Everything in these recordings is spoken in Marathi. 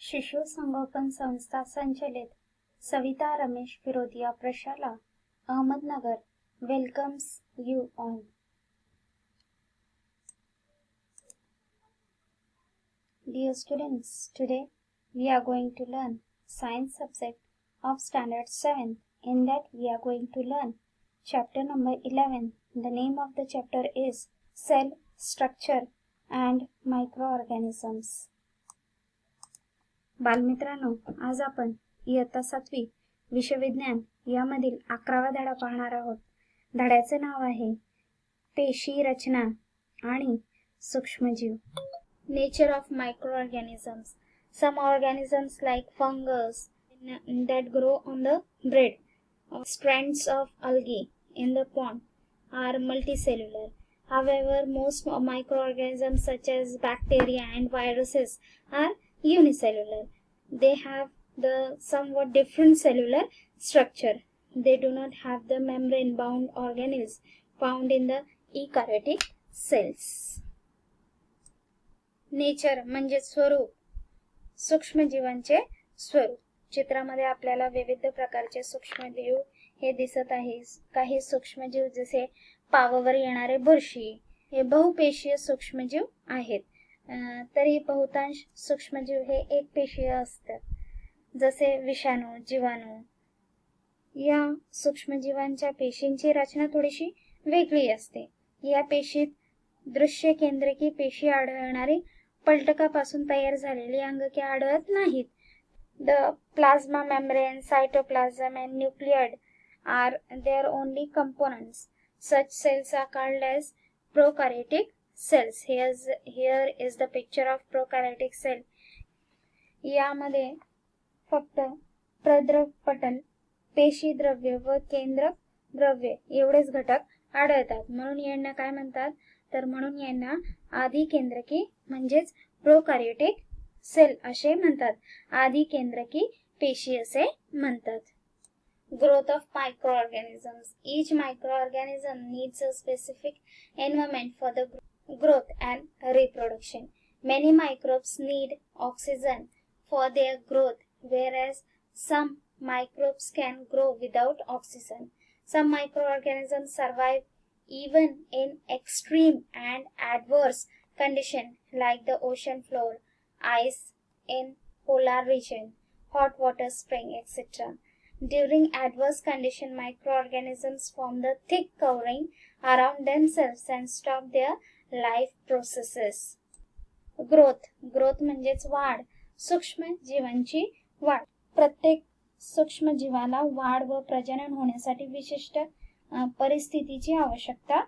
शिशु संगोपन संस्था संचलित सविता रमेश फिरोदिया प्रशाला Ahmednagar welcomes you all. Dear students, today we are going to learn science subject of standard 7. In that we are going to learn chapter number 11. The name of the chapter is Cell Structure and Microorganisms. बालमित्रांनो, आज आपण इयत्ता 7वी विषय विज्ञान यामधील 11वा धडा पाहणार आहोत. धड्याचे नाव आहे पेशी रचना आणि सूक्ष्मजीव. Nature of microorganisms. Some organisms like fungus that grow on the bread or strands of algae in the pond are multicellular. However, most microorganisms such as bacteria and viruses are unicellular. They have the somewhat different cellular structure. They do not have the membrane-bound organelles found in the eukaryotic cells. Nature म्हणजे स्वरूप, सूक्ष्मजीवांचे स्वरूप. चित्रामध्ये आपल्याला विविध प्रकारचे सूक्ष्मजीव हे दिसत आहे. काही सूक्ष्मजीव जसे पाववर येणारे बुरशी हे बहुपेशीय सूक्ष्मजीव आहेत. तरी बहुतांश सूक्ष्मजीव हे एकपेशीय असतात, जसे विषाणू, जीवाणू. या सूक्ष्मजीवांच्या पेशींची रचना थोडीशी वेगळी असते. या पेशीत दृश्य केंद्रकी पेशी आढळणारी पलटकापासून तयार झालेली अंगके आढळत नाहीत. The plasma membrane, cytoplasm and nucleus are their only components. Such cells are called as prokaryotic cells. Here is the picture of prokaryotic cell. यामध्ये फक्त प्रद्रवपटल, पेशी द्रव्य व केंद्रक द्रव्य एवढेच घटक आढळतात. म्हणून यांना काय म्हणतात, तर म्हणून यांना आधी केंद्रकी म्हणजेच प्रोकार्योटिक सेल असे म्हणतात. आधी केंद्रकी पेशी असे म्हणतात. Growth of microorganisms. Each microorganism needs a specific environment for the growth and reproduction. Many microbes need oxygen for their growth, whereas some microbes can grow without oxygen. Some microorganisms survive even in extreme and adverse conditions like the ocean floor, ice in polar region, hot water spring, etc. During adverse conditions, microorganisms form the thick covering around themselves and stop their life processes. Growth म्हणजेच वाढ, सूक्ष्म जीवांची वाढ. प्रत्येक सूक्ष्म जीवाला वाढ व प्रजनन होण्यासाठी विशिष्ट परिस्थितीची आवश्यकता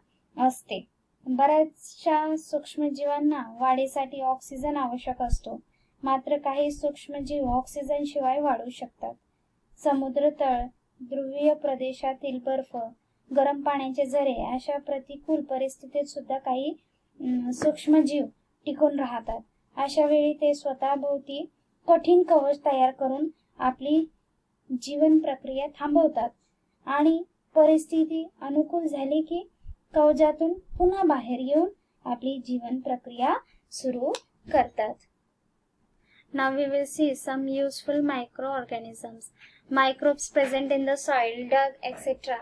असते. बऱ्याचशा सूक्ष्मजीवांना वाढीसाठी ऑक्सिजन आवश्यक असतो, मात्र काही सूक्ष्मजीव ऑक्सिजन शिवाय वाढू शकतात. समुद्रतळ, ध्रुवीय प्रदेशातील बर्फ, गरम पाण्याचे झरे अशा प्रतिकूल परिस्थितीत सुद्धा काही सूक्ष्मजीव टिकून राहतात. अशा वेळी ते स्वतःभोवती कठीण कवच तयार करून आपली जीवन प्रक्रिया थांबवतात आणि परिस्थिती अनुकूल झाली की कवचातून पुन्हा बाहेर येऊन आपली जीवन प्रक्रिया सुरू करतात. Now we will see some useful microorganisms. Microbes present in the soil, dung, etc.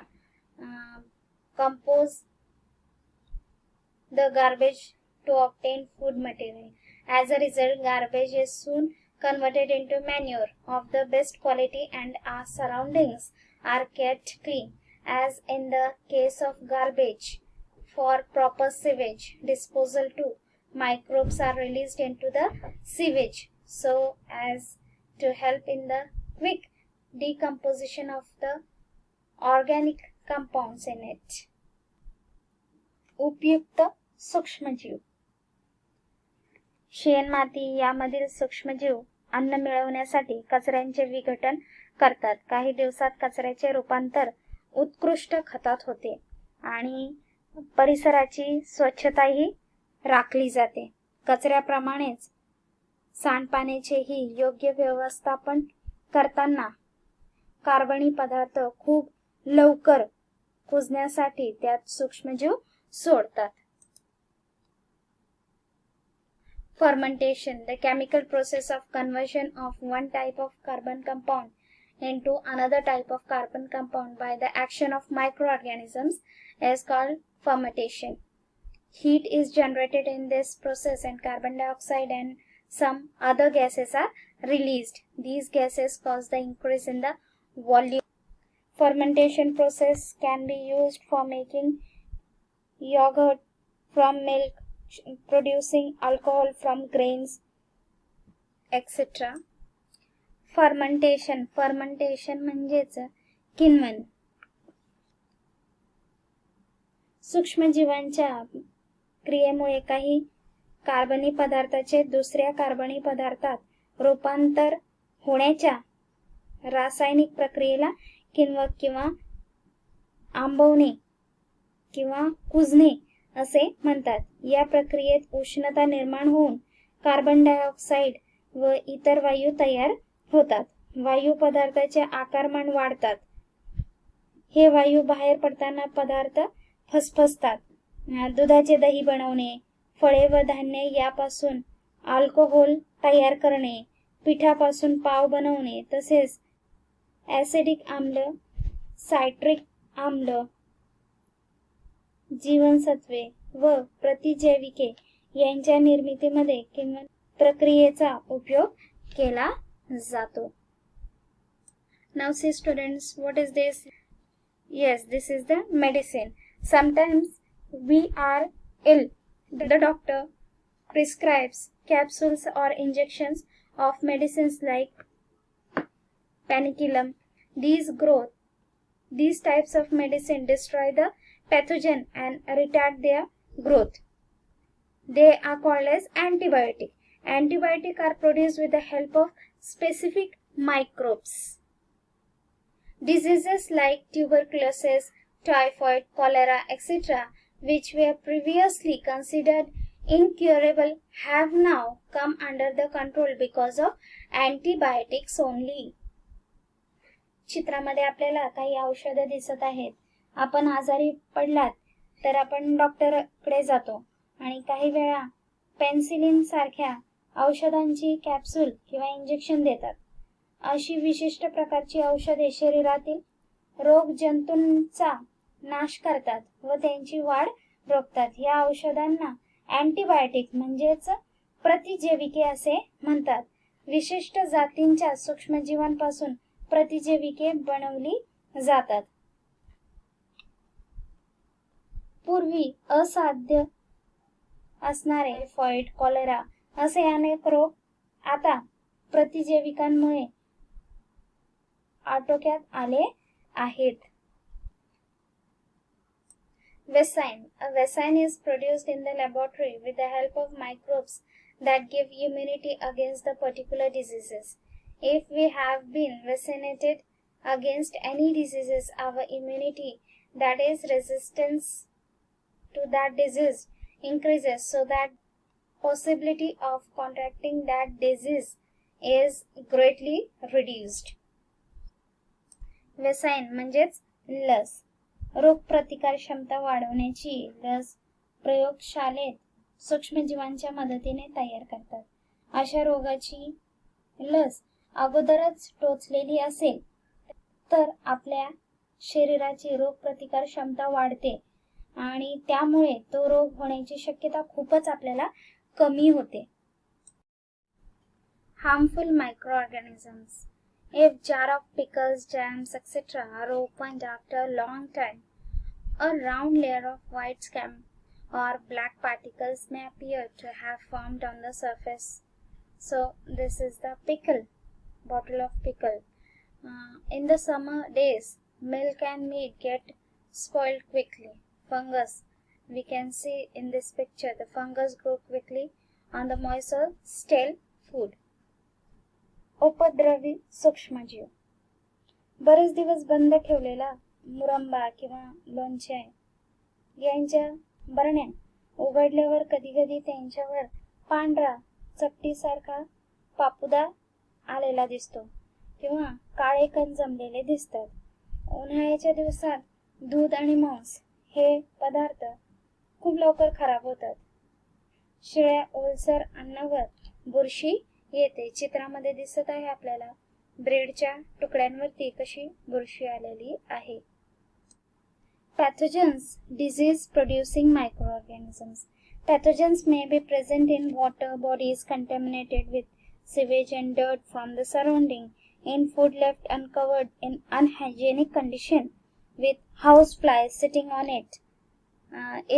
Compose the garbage to obtain food material. As a result, garbage is soon converted into manure of the best quality and our surroundings are kept clean. As in the case of garbage, for proper sewage disposal too, microbes are released into the sewage so as to help in the quick decomposition of the organic compounds in it. उपयुक्त सूक्ष्मजीव. शेण, माती यामधील सूक्ष्मजीव अन्न मिळवण्यासाठी कचऱ्यांचे विघटन करतात. काही दिवसात कचऱ्याचे रूपांतर उत्कृष्ट खतात होते आणि परिसराची स्वच्छताही राखली जाते. कचऱ्याप्रमाणेच सांडपाण्याचेही योग्य व्यवस्थापन करताना कार्बनी पदार्थ खूप लवकर कुजण्यासाठी त्यात सूक्ष्मजीव सोडतात. Fermentation, the chemical process of conversion of one type of carbon compound into another type of carbon compound by the action of microorganisms, is called fermentation. Heat is generated in this process and carbon dioxide and some other gases are released. These gases cause the increase in the volume. Fermentation process can be used for making yogurt from milk, producing alcohol from grains, etc. Fermentation म्हणजेच किण्वन. सूक्ष्मजीवांच्या क्रियेमुळे काही कार्बनी पदार्थाचे दुसऱ्या कार्बनी पदार्थात रूपांतर होण्याच्या रासायनिक प्रक्रियेला किण्वक किंवा आंबवणे किंवा कुजणे असे म्हणतात. या प्रक्रियेत उष्णता निर्माण होऊन कार्बन डायऑक्साईड व इतर वायू तयार होतात. वायू पदार्थाचे आकारमान वाढतात. हे वायू बाहेर पडताना पदार्थ फसफसतात. दुधाचे दही बनवणे, फळे व धान्य यापासून अल्कोहोल तयार करणे, पिठापासून पाव बनवणे, तसेच ॲसिडिक आम्ल, सायट्रिक आम्ल, जीवनसत्वे व प्रतिजैविके यांच्या निर्मितीमध्ये किण्वन प्रक्रियेचा उपयोग केला जातो. Now see students, what is this? Yes, this is the medicine. Sometimes we are ill. The doctor prescribes capsules or injections of medicines like penicillin. These types of medicine destroy the pathogen and retard their growth. They are called as antibiotic. Antibiotics are produced with the help of specific microbes. Diseases like tuberculosis, typhoid, cholera, etc., which were previously considered incurable, have now come under the control because of antibiotics only. चित्रामध्ये आपल्याला काही औषधं दिसत आहेत. आपण आजारी पडलात तर आपण डॉक्टरकडे जातो आणि काही वेळा पेन्सिलिन सारख्या औषधांची कॅप्सूल किंवा इंजेक्शन देतात. अशी विशिष्ट प्रकारची औषधे शरीरातील रोग जंतूंचा नाश करतात व त्यांची वाढ रोखतात. या औषधांना अँटीबायोटिक म्हणजेच प्रतिजैविके असे म्हणतात. विशिष्ट जातींच्या सूक्ष्मजीवांपासून प्रतिजैविके बनवली जातात. पूर्वी असाध्य असणारे टायफॉइड, कॉलेरा असे अनेक रोग आता प्रतिजैविकांमुळे आटोक्यात आले आहेत. Vaccine. A vaccine is produced in the laboratory with the help of microbes that give immunity against the particular diseases. If we have been vaccinated against any diseases, our immunity, that is resistance to that disease, increases so that possibility of contracting that disease is greatly reduced. Vaccine म्हणजेच लस. रोगप्रतिकार क्षमता वाढवण्याची लस प्रयोगशाळेत सूक्ष्मजीवांच्या मदतीने तयार करतात. अशा रोगाची लस अगोदरच टोचलेली असेल तर आपल्या शरीराची रोगप्रतिकार क्षमता वाढते आणि त्यामुळे तो रोग होण्याची शक्यता खूपच आपल्याला कमी होते. Harmful microorganisms. If jar of pickles, jams, etc. are opened after a long time, a round layer of white scum or black particles may appear to have formed on the surface. So this is the pickle, bottle of pickle. In the summer days, milk and meat get spoiled quickly. Fungus. We can see in this picture the fungus grow quickly on the moist or stale food. उपद्रवी सूक्ष्मजीव. बरेच दिवस बंद ठेवलेला मुरंबा किंवा लोणचे यांच्या बरण्या उघडल्यावर कधी कधी त्यांच्यावर पांढरा चपटीसारखा पापुदा आलेला दिसतो किंवा काळे कण जमलेले दिसतात. उन्हाळ्याच्या दिवसात दूध आणि मांस हे पदार्थ खूप लवकर खराब होतात. शिळ्या ओलसर अन्नावर बुरशी येते. चित्रामध्ये दिसत आहे आपल्याला ब्रेडच्या तुकड्यांवरती कशी बुरशी आलेली आहे. Pathogens, disease-producing microorganisms. Pathogens may be present in water bodies contaminated with sewage and dirt from the surrounding, in food left uncovered in unhygienic condition, with house flies sitting on it.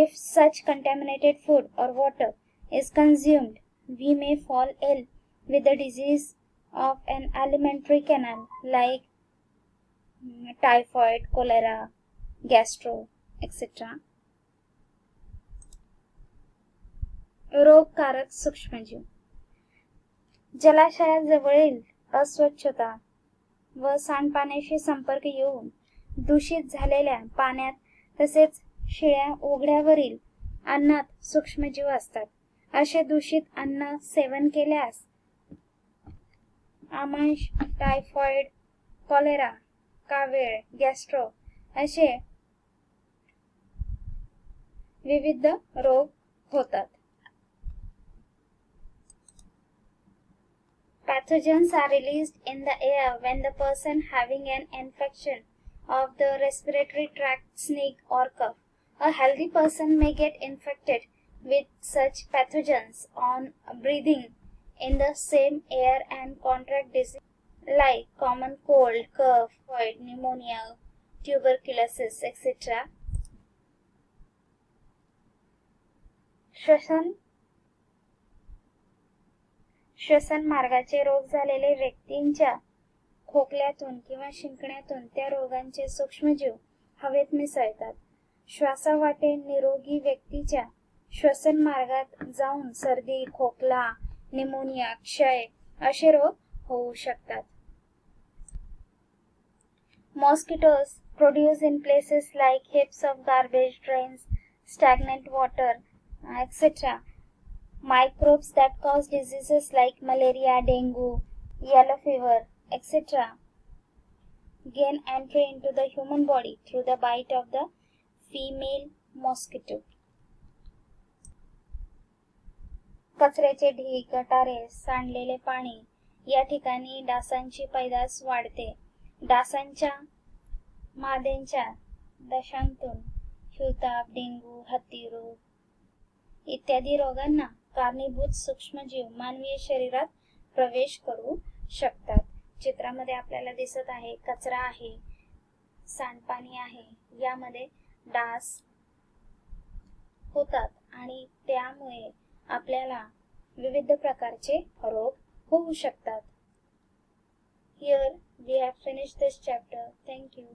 If such contaminated food or water is consumed, we may fall ill with the disease of an alimentary canal like typhoid, cholera, gastro etcetera. रोगकारक सूक्ष्मजीव. जलाशयाजवळील अस्वच्छता व सांडपाण्याशी संपर्क येऊन दूषित झालेल्या पाण्यात तसेच शिळ्या उघड्यावरील अन्नात सूक्ष्मजीव असतात. असे दूषित अन्न सेवन केल्यास आमांश, टायफॉइड, कॉलेरा, कावीळ, गॅस्ट्रो असे विविध रोग होतात. Pathogens are released in the air when the person having an infection of the respiratory tract, sneeze or cough. A healthy person may get infected with such pathogens on breathing in the same air and contract disease like common cold, cough, typhoid, pneumonia, tuberculosis, etc. श्वसन मार्गाचे रोग झालेले व्यक्तींच्या खोकल्यातून किंवा शिंकण्यातून त्या रोगांचे सूक्ष्मजीव हवेत मिसळतात. श्वासावाटे निरोगी व्यक्तीच्या श्वसन मार्गात जाऊन सर्दी, खोकला, निमोनिया, क्षय असे रोग होऊ शकतात. Mosquitoes produce in places like heaps of garbage, drains, stagnant water, etc. microbes that cause diseases like malaria, dengue, yellow fever, etc. gain entry into the human body through the bite of the female mosquito. कचऱ्याचे ढीग, गटारे, सांडलेले पाणी या ठिकाणी डासांची पैदास वाढते. डासांच्या माद्यांच्या दंशातून हिवताप, डेंग्यू, हत्ती रोग इत्यादी रोगांना कारणीभूत सूक्ष्मजीव मानवीय शरीरात प्रवेश करू शकतात. चित्रामध्ये आपल्याला दिसत आहे कचरा आहे, सांडपाणी आहे, यामध्ये डास होतात आणि त्यामुळे आपल्याला विविध प्रकारचे रोग होऊ शकतात. Here we have finished this chapter. Thank you.